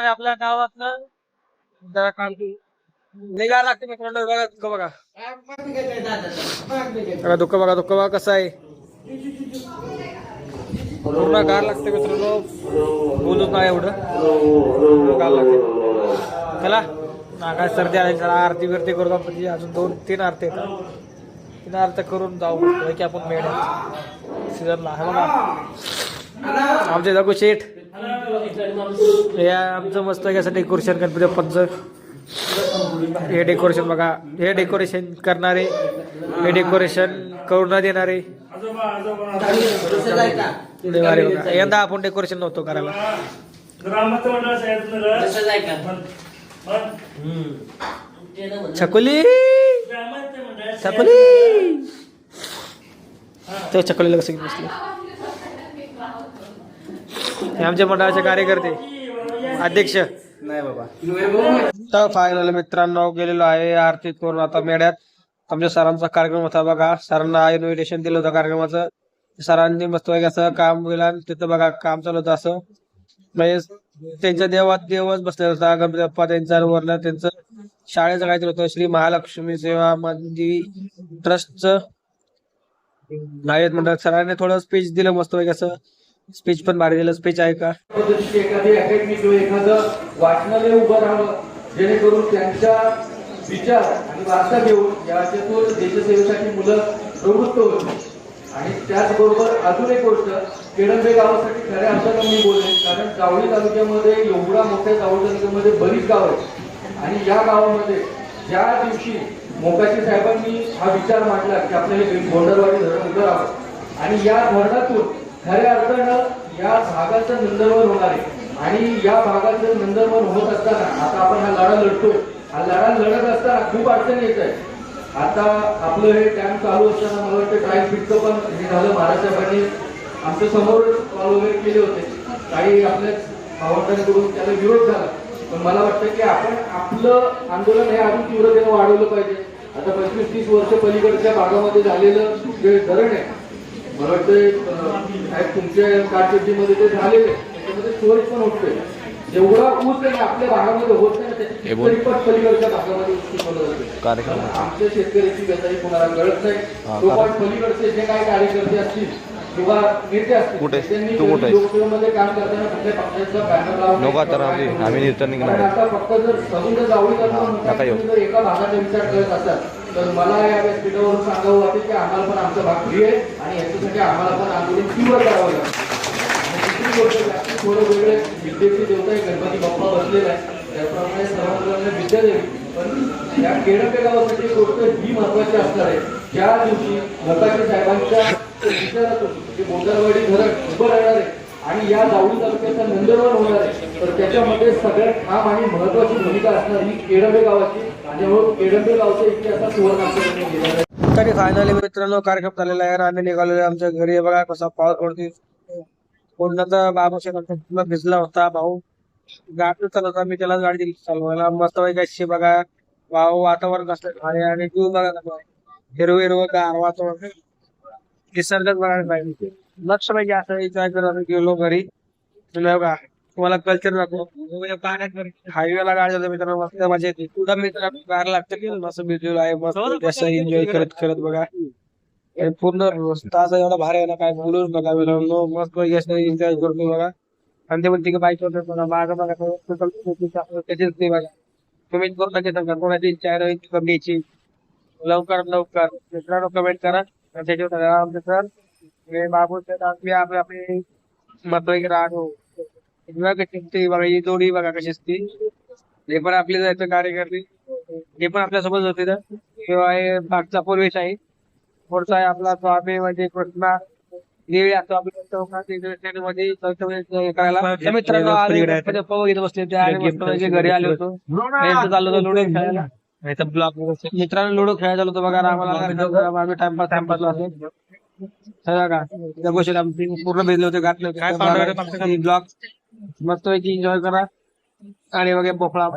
आपल्या गावातलं जरा काम निघा लागते मित्रांनो. बघा दुःख बघा, दुःख बघा, दुःख बघा कसं आहे. पूर्ण गार लागते मित्रांनो, बोलूच नाही एवढं गार लागते. चला काय सर्दी आली, जरा आरती बिरती करू आपण. अजून 2-3 आरती येतात, 3 आरती करून जाऊ की आपण मेढ्यात सीझनला आहे बघा. आमचे जागो शेठ हे आमचं मस्त असं डेकोरेशन गणपती बाप्पांचं. हे डेकोरेशन बघा, हे डेकोरेशन करणारे, हे डेकोरेशन करून न देणारे बघा. यंदा आपण डेकोरेशन नव्हतो करायला. छकुली छकुली तो छकुलीला कसं बसले. आमच्या मंडळाचे कार्यकर्ते, अध्यक्ष नाही बाबा. तर फायनल मित्रांनो गेलेलो आहे आरती करून आता मेढ्यात. आमच्या सरांचा कार्यक्रम होता बघा, सरांना इन्व्हिटेशन दिलं होतं कार्यक्रमाचं. सरांनी मस्त असं काम केलं, तिथं बघा काम चालू होतं. असं म्हणजे त्यांच्या देवात देवच बसलेला होता गणपती बाप्पा. त्यांच्या वरनं त्यांचं शाळेचं काहीतरी होतं, श्री महालक्ष्मी सेवा मंदिर ट्रस्टचं नायक मंडळ. सरांनी थोडं स्पीच दिलं मस्त असं, स्पीच पण भारी दिलं. स्पीच आहे का एखादी अकॅडमी किंवा एखादं वाचनालय उभं राहावं, जेणेकरून त्यांच्या विचार आणि वार्ता घेऊन याच्यातून देशसेवेसाठी मुलं प्रवृत्त होतील. आणि त्याचबरोबर अजून एक गोष्ट, केळंबे गावासाठी खऱ्या अर्थानं मी बोलेन, कारण जावळी तालुक्यामध्ये एवढा मोठ्या जावळी तालुक्यामध्ये बरीच गाव आहेत. आणि या गावामध्ये ज्या दिवशी मोकाशी साहेबांनी हा विचार मांडला की आपलं हे गोंडरवाडी धरण उभं राहावं आणि या धरणातून खऱ्या अर्थानं या भागाचं नंदनवन होणार आहे. आणि या भागाचं नंदनवन होत असताना आता आपण हा लढा लढतो, हा लढा लढत असताना खूप अडचणी येत आहे. आता आपलं हे डॅम चालू असताना मला वाटतं ट्रायल फिटचं पण हे झालं, महाराष्ट्राने आमच्या समोर कॉल वगैरे केले होते, काही आपल्या भावंडांकडून त्याला विरोध झाला. पण मला वाटतं की आपण आपलं आंदोलन हे अजून तीव्रतेनं वाढवलं पाहिजे. आता 25-30 वर्ष पलीकडच्या भागामध्ये झालेलं जे धरण आहे, मला वाटतं तुमच्या कारकिर्दीमध्ये ते झालेले, त्याच्यामध्ये स्टोरेज पण होतोय. जेवढा ऊस आहे आपल्या भागामध्ये होत नाही त्याची पलीकडच्या भागामध्ये कार्यक्रम आमच्या शेतकऱ्याची बेजारी कोणाला कळत नाही. तो पण पलीकडचे जे काही कार्यकर्ते असतील किंवा नेते असतील त्यांनी लोकसेवेमध्ये काम करताना कुठल्या पक्षाचा बॅनर लावून आता फक्त जर समुद्र जावळी एका भागाचा विचार करत असाल तर मला या व्यासपीठावरून सांगावं वाटेल की आम्हाला पण आमचा भाग फ्री आहे आणि याच्यासाठी आम्हाला पण आंदोलन तीव्र करावं लागतं. थोडं वेगळे विद्येची देवता गणपती बाप्पा बसलेला आहे, त्याप्रमाणे सर्व मुलांना विद्या द्यावी. पण या केळंबे गावासाठी गोष्ट ही महत्वाची असणार आहे. ज्या दिवशी मोकाशी साहेबांच्या विचारातून जे गोंडरवाडी धरण उभं राहणार आहे आणि या जावळी तालुक्याचा नंदनवन होणार आहे, तर त्याच्यामध्ये सगळ्यात ठाम आणि महत्वाची भूमिका असणार ही केळंबे गावाची. त्यामुळे केळंबे गावचा इतिहासात सुवर्णाक्षराने लिहिला आहे. तरी फायनली मित्रांनो कार्यक्रम झालेला आहे. आम्ही निघालेलो आमच्या घरी. बघा कसा पाऊस पडतोय. कोणाचा बाबा शेतात भिजला होता. भाऊ गाडी चालवत होता, मी त्याला गाडी दिली चालवायला. मस्त पैकी बघा भाऊ वातावरण कसं आणि जीव बघा हिरवं हिरवं गार वातावरण, निसर्गच बघायला पाहिजे. लक्ष पाहिजे असं एन्जॉय करत गेलो घरी. बघा तुम्हाला कल्चर दाखव, हायवेला गाडी जातो मित्रांनो, मस्त मजा येते. तुझा मित्र गार लागतं की मस्त भिजलेलो आहे, मस्त असं एन्जॉय करत करत बघा. पूर्ण रस्ता असा एवढा भारी आहे ना, काय बोलूच नका मित्रांनो. मस्त एन्जॉय करतो बघा. आणि ते म्हणते की बाईक बघा माझं बघा त्याचीच नाही बघा. कमेंट करून टाकायचं कोणाची इच्छा आहे द्यायची. लवकर लवकर मित्रांनो कमेंट करा. त्याच्यावर आमचे सर बाबू आपले आपले मत वगैरे राहतो बघा. ही जोडी बघा कशी असते. हे पण आपले जायचं कार्यकर्ते, हे पण आपल्यासोबत होते ना. किंवा हे मागचा पूर्वेश आहे, पुढचा आहे आपला स्वामी म्हणजे कृष्णा देवी असतो आपल्या करायला. मित्रांनो बघितलं बसले ते घरी आले होतो. चाललो होतो लुडो खेळायला. ब्लॉक मित्रांनो लुडो खेळायला चालू होतो बघा. आम्हाला टाइमपास का त्या गोष्टीला पूर्ण भिजले होते, घातले होते. ब्लॉक मस्त पैकी एन्जॉय करा आणि वगैरे पोकळा.